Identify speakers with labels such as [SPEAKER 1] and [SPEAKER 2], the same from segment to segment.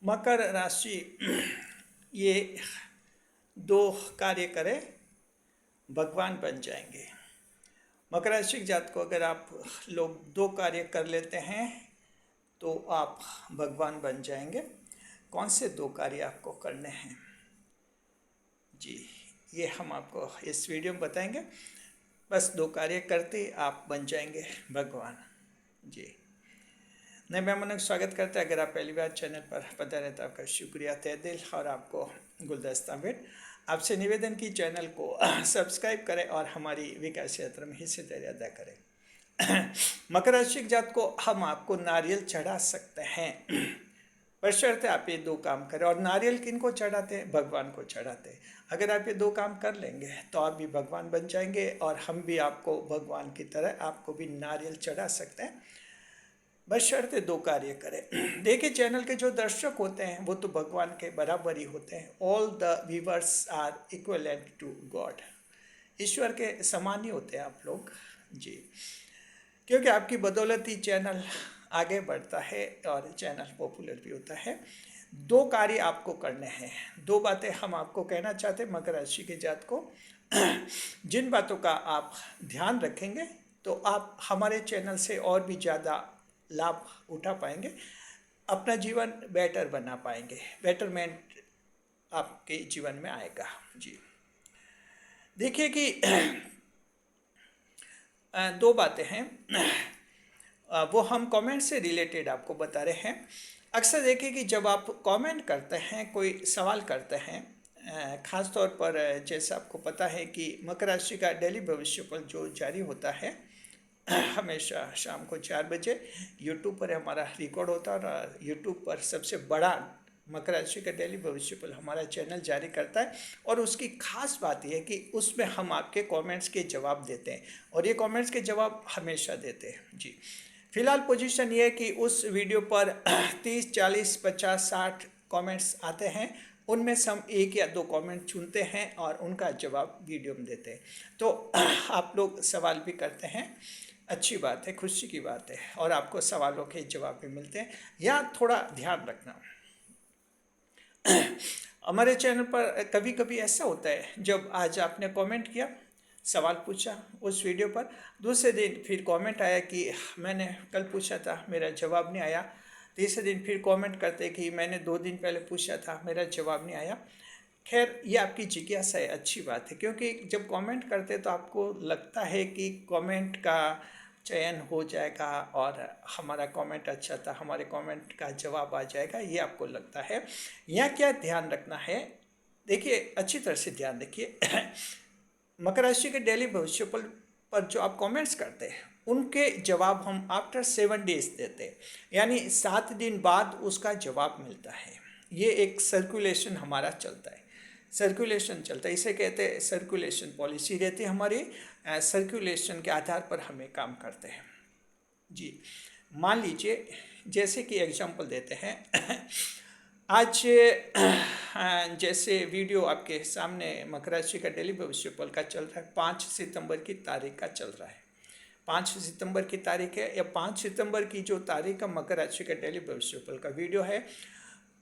[SPEAKER 1] मकर राशि ये दो कार्य करें भगवान बन जाएंगे। मकर राशि के जात को अगर आप लोग दो कार्य कर लेते हैं तो आप भगवान बन जाएंगे। कौन से दो कार्य आपको करने हैं जी, ये हम आपको इस वीडियो में बताएंगे। बस दो कार्य करते आप बन जाएंगे भगवान जी। नए मेहमानों का स्वागत करते हैं। अगर आप पहली बार चैनल पर पधारे तो आपका शुक्रिया तहे दिल और आपको गुलदस्ता भेंट। आपसे निवेदन की चैनल को सब्सक्राइब करें और हमारी विकास यात्रा में हिस्सेदारी अदा करें। मकर राशि के जात को हम आपको नारियल चढ़ा सकते हैं, बशर्ते आप ये दो काम करें। और नारियल किन को चढ़ाते हैं? भगवान को चढ़ाते हैं। अगर आप ये दो काम कर लेंगे तो आप भी भगवान बन जाएंगे और हम भी आपको भगवान की तरह आपको भी नारियल चढ़ा सकते हैं, बशर्ते दो कार्य करें। देखिए, चैनल के जो दर्शक होते हैं वो तो भगवान के बराबर ही होते हैं। All the viewers are equivalent to god. ईश्वर के समान ही होते हैं आप लोग जी, क्योंकि आपकी बदौलत ही चैनल आगे बढ़ता है और चैनल पॉपुलर भी होता है। दो कार्य आपको करने हैं, दो बातें हम आपको कहना चाहते हैं मकर राशि के जात को। जिन बातों का आप ध्यान रखेंगे तो आप हमारे चैनल से और भी ज़्यादा लाभ उठा पाएंगे, अपना जीवन बेटर बना पाएंगे, बेटरमेंट आपके जीवन में आएगा जी। देखिए कि दो बातें हैं, वो हम कमेंट से रिलेटेड आपको बता रहे हैं। अक्सर देखिए कि जब आप कमेंट करते हैं, कोई सवाल करते हैं, ख़ास तौर पर जैसा आपको पता है कि मकर राशि का डेली भविष्यफल जो जारी होता है हमेशा शाम को 4 बजे यूट्यूब पर हमारा रिकॉर्ड होता है और यूट्यूब पर सबसे बड़ा मकर राशि का डेली भविष्यफल हमारा चैनल जारी करता है। और उसकी खास बात यह है कि उसमें हम आपके कमेंट्स के जवाब देते हैं और ये कमेंट्स के जवाब हमेशा देते हैं जी। फिलहाल पोजीशन ये है कि उस वीडियो पर 30, 40, 50, 60 कमेंट्स आते हैं, उनमें से हम एक या दो कमेंट चुनते हैं और उनका जवाब वीडियो में देते हैं। तो आप लोग सवाल भी करते हैं, अच्छी बात है, खुशी की बात है, और आपको सवालों के जवाब भी मिलते हैं। यहाँ थोड़ा ध्यान रखना, हमारे चैनल पर कभी कभी ऐसा होता है, जब आज आपने कमेंट किया, सवाल पूछा उस वीडियो पर, दूसरे दिन फिर कमेंट आया कि मैंने कल पूछा था मेरा जवाब नहीं आया। तीसरे दिन फिर कमेंट करते कि मैंने 2 दिन पहले पूछा था मेरा जवाब नहीं आया। खैर, ये आपकी जिज्ञासा है, अच्छी बात है, क्योंकि जब कमेंट करते तो आपको लगता है कि कमेंट का चयन हो जाएगा और हमारा कमेंट अच्छा था, हमारे कमेंट का जवाब आ जाएगा, ये आपको लगता है। यहाँ क्या ध्यान रखना है, देखिए अच्छी तरह से ध्यान रखिए। मकर राशि के डेली भविष्यफल पर जो आप कमेंट्स करते हैं उनके जवाब हम आफ्टर 7 डेज देते हैं, यानी 7 दिन बाद उसका जवाब मिलता है। ये एक सर्कुलेशन हमारा चलता है, सर्कुलेशन चलता है, इसे कहते हैं सर्कुलेशन पॉलिसी रहती है हमारी। सर्कुलेशन के आधार पर हमें काम करते हैं जी। मान लीजिए, जैसे कि एग्जांपल देते हैं, आज जैसे वीडियो आपके सामने मकर राशि का डेली भविष्यफल का चल रहा है, 5 सितंबर की तारीख का चल रहा है। 5 सितंबर की तारीख है, या 5 सितंबर की जो तारीख का मकर राशि का डेली भविष्यफल का वीडियो है,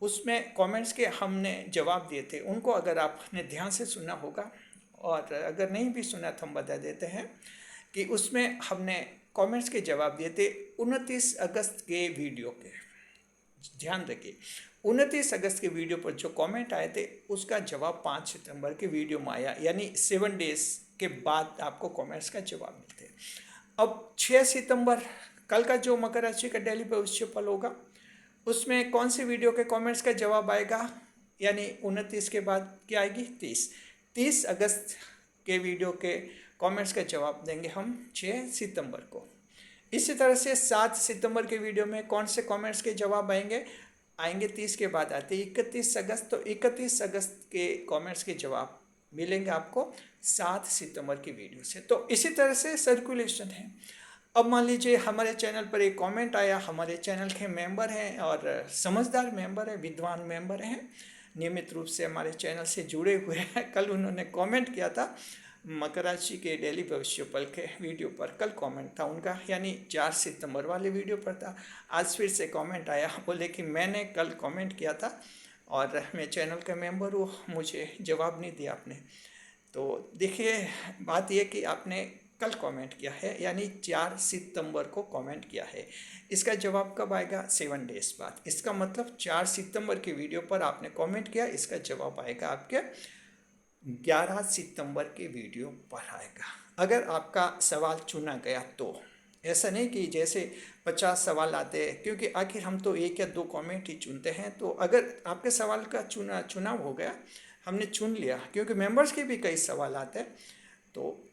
[SPEAKER 1] उसमें कमेंट्स के हमने जवाब दिए थे। उनको अगर आपने ध्यान से सुना होगा, और अगर नहीं भी सुना तो हम बता देते हैं कि उसमें हमने कमेंट्स के जवाब दिए थे 29 अगस्त के वीडियो के। ध्यान रखिए, 29 अगस्त के वीडियो पर जो कमेंट आए थे उसका जवाब 5 सितंबर के वीडियो में आया, यानी 7 डेज के बाद आपको कमेंट्स का जवाब मिलते हैं। अब 6 सितंबर कल का जो मकर राशि का डेली भविष्यफल होगा, उसमें कौन सी वीडियो के कमेंट्स का जवाब आएगा, यानी 29 के बाद क्या आएगी, 30 अगस्त के वीडियो के कमेंट्स का जवाब देंगे हम 6 सितंबर को। इसी तरह से 7 सितंबर के वीडियो में कौन से कमेंट्स के जवाब आएंगे 30 के बाद आते 31 अगस्त, तो 31 अगस्त के कमेंट्स के जवाब मिलेंगे आपको 7 सितंबर की वीडियो से। तो इसी तरह से सर्कुलेशन है। अब मान लीजिए हमारे चैनल पर एक कमेंट आया, हमारे चैनल के मेंबर हैं और समझदार मेंबर हैं, विद्वान मेंबर हैं, नियमित रूप से हमारे चैनल से जुड़े हुए हैं। कल उन्होंने कमेंट किया था मकर राशि के डेली भविष्यफल के वीडियो पर कल कमेंट था उनका, यानी 4 सितंबर वाले वीडियो पर था। आज फिर से कमेंट आया, बोले कि मैंने कल कमेंट किया था और मैं चैनल का मेंबर हूँ, मुझे जवाब नहीं दिया आपने। तो देखिए, बात यह कि आपने कल कमेंट किया है, यानी 4 सितंबर को कमेंट किया है। इसका जवाब कब आएगा? 7 डेज बाद। इसका मतलब 4 सितंबर के वीडियो पर आपने कमेंट किया, इसका जवाब आएगा आपके 11 सितंबर के वीडियो पर आएगा, अगर आपका सवाल चुना गया तो। ऐसा नहीं कि जैसे 50 सवाल आते हैं, क्योंकि आखिर हम तो 1 या 2 कमेंट ही चुनते हैं। तो अगर आपके सवाल का चुनाव हो गया, हमने चुन लिया, क्योंकि मेंबर्स के भी कई सवाल आते हैं, तो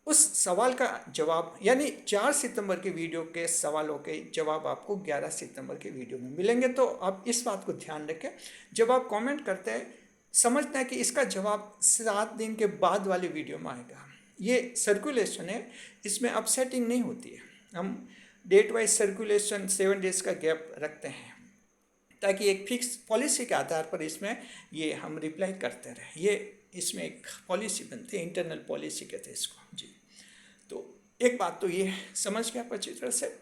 [SPEAKER 1] उस सवाल का जवाब, यानी 4 सितंबर के वीडियो के सवालों के जवाब आपको 11 सितंबर के वीडियो में मिलेंगे। तो आप इस बात को ध्यान रखें, जब आप कमेंट करते हैं समझना है कि इसका जवाब 7 दिन के बाद वाले वीडियो में आएगा। ये सर्कुलेशन है, इसमें अपसेटिंग नहीं होती है। हम डेट वाइज सर्कुलेशन 7 डेज का गैप रखते हैं, ताकि एक फिक्स पॉलिसी के आधार पर इसमें ये हम रिप्लाई करते रहे। ये इसमें एक पॉलिसी बनती है, इंटरनल पॉलिसी कहते हैं इसको जी। तो एक बात तो ये समझ गया अच्छी तरह से,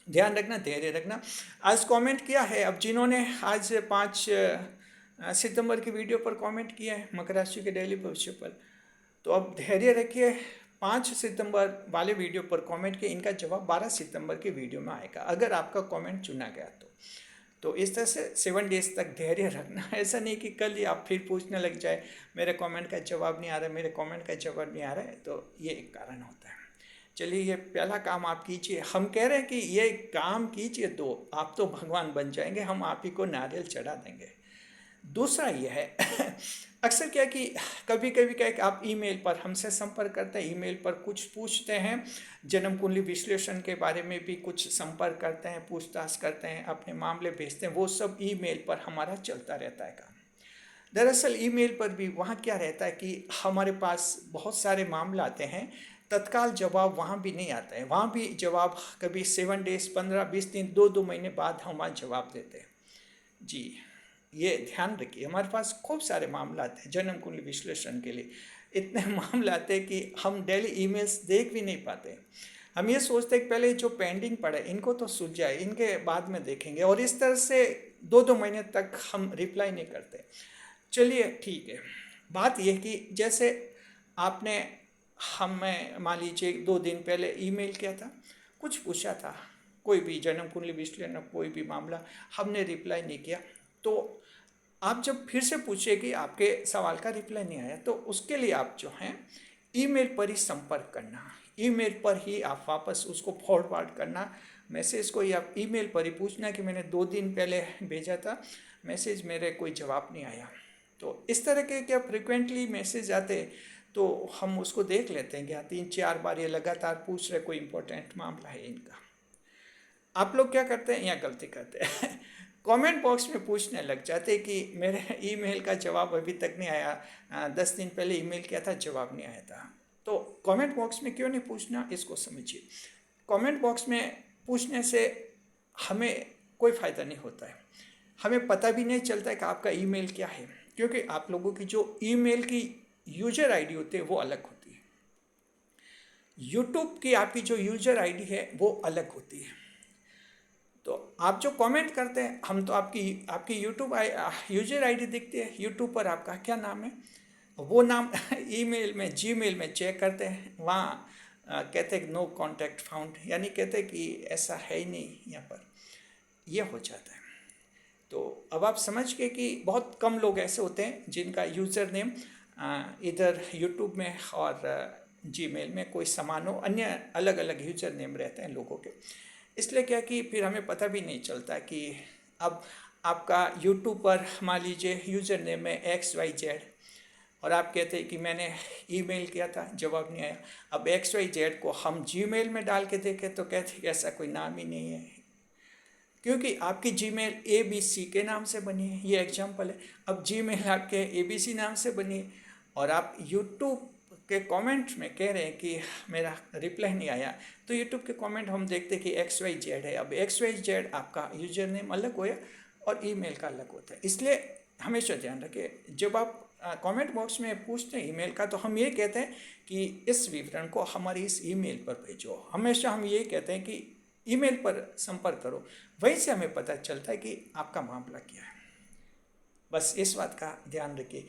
[SPEAKER 1] ध्यान रखना, धैर्य रखना। आज कमेंट किया है, अब जिन्होंने आज 5 सितंबर की वीडियो पर कमेंट किया है मकर राशि के डेली भविष्य पर, तो अब धैर्य रखिए। 5 सितंबर वाले वीडियो पर कमेंट किया, इनका जवाब 12 सितंबर के वीडियो में आएगा, अगर आपका कमेंट चुना गया तो इस तरह से 7 डेज तक धैर्य रखना। ऐसा नहीं कि कल ही आप फिर पूछने लग जाए मेरे कमेंट का जवाब नहीं आ रहा है, मेरे कमेंट का जवाब नहीं आ रहा है, तो ये एक कारण होता है। चलिए, ये पहला काम आप कीजिए। हम कह रहे हैं कि ये काम कीजिए तो आप तो भगवान बन जाएंगे, हम आप ही को नारियल चढ़ा देंगे। दूसरा ये है अक्सर क्या कि कभी कभी क्या कि आप ईमेल पर हमसे संपर्क करते हैं, ईमेल पर कुछ पूछते हैं, जन्म कुंडली विश्लेषण के बारे में भी कुछ संपर्क करते हैं, पूछताछ करते हैं, अपने मामले भेजते हैं, वो सब ईमेल पर हमारा चलता रहता है काम। दरअसल ईमेल पर भी वहाँ क्या रहता है कि हमारे पास बहुत सारे मामले आते हैं, तत्काल जवाब वहाँ भी नहीं आता है। वहाँ भी जवाब कभी 7 डेज, 15-20 दिन, 2-2 महीने बाद हम जवाब देते हैं जी। ये ध्यान रखिए, हमारे पास खूब सारे मामले आते हैं जन्म कुंडली विश्लेषण के लिए। इतने मामले आते हैं कि हम डेली ईमेल्स देख भी नहीं पाते। हम ये सोचते हैं कि पहले जो पेंडिंग पड़े इनको तो सुलझाए, इनके बाद में देखेंगे, और इस तरह से 2-2 महीने तक हम रिप्लाई नहीं करते। चलिए ठीक है, बात यह कि जैसे आपने हमें मान लीजिए 2 दिन पहले ईमेल किया था, कुछ पूछा था, कोई भी जन्म कुंडली विश्लेषण कोई भी मामला, हमने रिप्लाई नहीं किया, तो आप जब फिर से पूछिए कि आपके सवाल का रिप्लाई नहीं आया, तो उसके लिए आप जो हैं ईमेल पर ही संपर्क करना, ईमेल पर ही आप वापस उसको फॉरवर्ड करना मैसेज को, या ईमेल पर ही पूछना कि मैंने 2 दिन पहले भेजा था मैसेज, मेरे कोई जवाब नहीं आया। तो इस तरह के क्या फ्रिक्वेंटली मैसेज आते तो हम उसको देख लेते हैं, क्या 3-4 बार ये लगातार पूछ रहे, कोई इंपॉर्टेंट मामला है इनका। आप लोग क्या करते हैं, यहाँ गलती करते हैं कमेंट बॉक्स में पूछने लग जाते कि मेरे ईमेल का जवाब अभी तक नहीं आया, 10 दिन पहले ईमेल किया था, जवाब नहीं आया था। तो कमेंट बॉक्स में क्यों नहीं पूछना, इसको समझिए। कमेंट बॉक्स में पूछने से हमें कोई फ़ायदा नहीं होता है, हमें पता भी नहीं चलता है कि आपका ईमेल क्या है, क्योंकि आप लोगों की जो ईमेल की यूजर आईडी होती है वो अलग होती है, यूट्यूब की आपकी जो यूजर आईडी है वो अलग होती है। तो आप जो कमेंट करते हैं, हम तो आपकी यूट्यूब यूजर आईडी दिखती है, यूट्यूब पर आपका क्या नाम है वो नाम ईमेल में, जीमेल में चेक करते हैं, वहाँ कहते हैं नो कांटेक्ट फाउंड, यानी कहते हैं कि ऐसा है ही नहीं यहाँ पर, ये हो जाता है। तो अब आप समझ गए कि बहुत कम लोग ऐसे होते हैं जिनका यूज़र नेम इधर यूट्यूब में और जीमेल में कोई समान हो, अन्य अलग अलग यूज़र नेम रहते हैं लोगों के। इसलिए क्या कि फिर हमें पता भी नहीं चलता कि अब आपका यूट्यूब पर मान लीजिए यूज़र नेम है XYZ, और आप कहते हैं कि मैंने ईमेल किया था, जवाब नहीं आया। अब XYZ को हम जीमेल में डाल के देखें तो कहते हैं कि ऐसा कोई नाम ही नहीं है, क्योंकि आपकी जीमेल ABC के नाम से बनी है, ये एग्जाम्पल है। अब जीमेल आपके ABC नाम से बनी है, और आप यूट्यूब के कमेंट में कह रहे हैं कि मेरा रिप्लाई नहीं आया, तो यूट्यूब के कमेंट हम देखते हैं कि XYZ है। अब XYZ आपका यूजर नेम अलग होया और ईमेल का अलग होता है। इसलिए हमेशा ध्यान रखें, जब आप कमेंट बॉक्स में पूछते हैं ईमेल का, तो हम ये कहते हैं कि इस विवरण को हमारी इस ईमेल पर भेजो। हमेशा हम ये कहते हैं कि ईमेल पर संपर्क करो, वहीं से हमें पता चलता है कि आपका मामला क्या है। बस इस बात का ध्यान रखिए,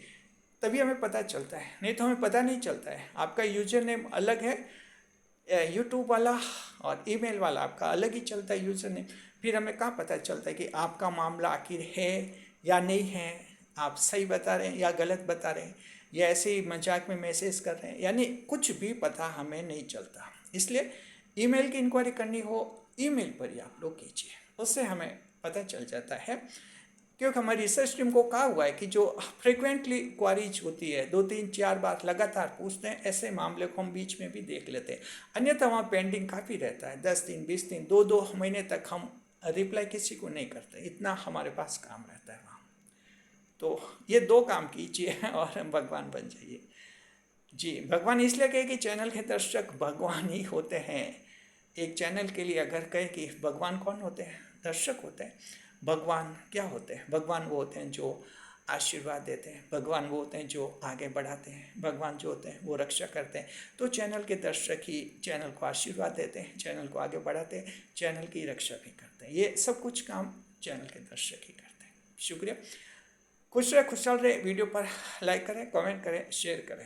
[SPEAKER 1] तभी हमें पता चलता है, नहीं तो हमें पता नहीं चलता है। आपका यूजर नेम अलग है यूट्यूब वाला, और ईमेल वाला आपका अलग ही चलता है यूजर नेम। फिर हमें कहाँ पता चलता है कि आपका मामला आखिर है या नहीं है, आप सही बता रहे हैं या गलत बता रहे हैं, या ऐसे ही मजाक में मैसेज कर रहे हैं, यानी कुछ भी पता हमें नहीं चलता। इसलिए ईमेल की इंक्वायरी करनी हो, ईमेल पर ही आप लोग कीजिए, उससे हमें पता चल जाता है। क्योंकि हमारी रिसर्च टीम को कहा हुआ है कि जो फ्रिक्वेंटली क्वारीज होती है, 2 3 4 बार लगातार पूछते हैं, ऐसे मामले को हम बीच में भी देख लेते हैं। अन्यथा वहाँ पेंडिंग काफ़ी रहता है, 10 दिन 20 दिन 2 2 महीने तक हम रिप्लाई किसी को नहीं करते, इतना हमारे पास काम रहता है वहाँ। तो ये 2 काम कीजिए और भगवान बन जाइए। जी, भगवान इसलिए कहे कि चैनल के दर्शक भगवान ही होते हैं। एक चैनल के लिए अगर कहे कि भगवान कौन होते हैं, दर्शक होते हैं। भगवान क्या होते हैं? भगवान वो होते हैं जो आशीर्वाद देते हैं, भगवान वो होते हैं जो आगे बढ़ाते हैं, भगवान जो होते हैं वो रक्षा करते हैं। तो चैनल के दर्शक ही चैनल को आशीर्वाद देते हैं, चैनल को आगे बढ़ाते हैं, चैनल की रक्षा भी करते हैं। ये सब कुछ काम चैनल के दर्शक ही करते हैं। शुक्रिया। खुश रहे, खुशहाल रहे। वीडियो पर लाइक करें, कमेंट करें, शेयर करें।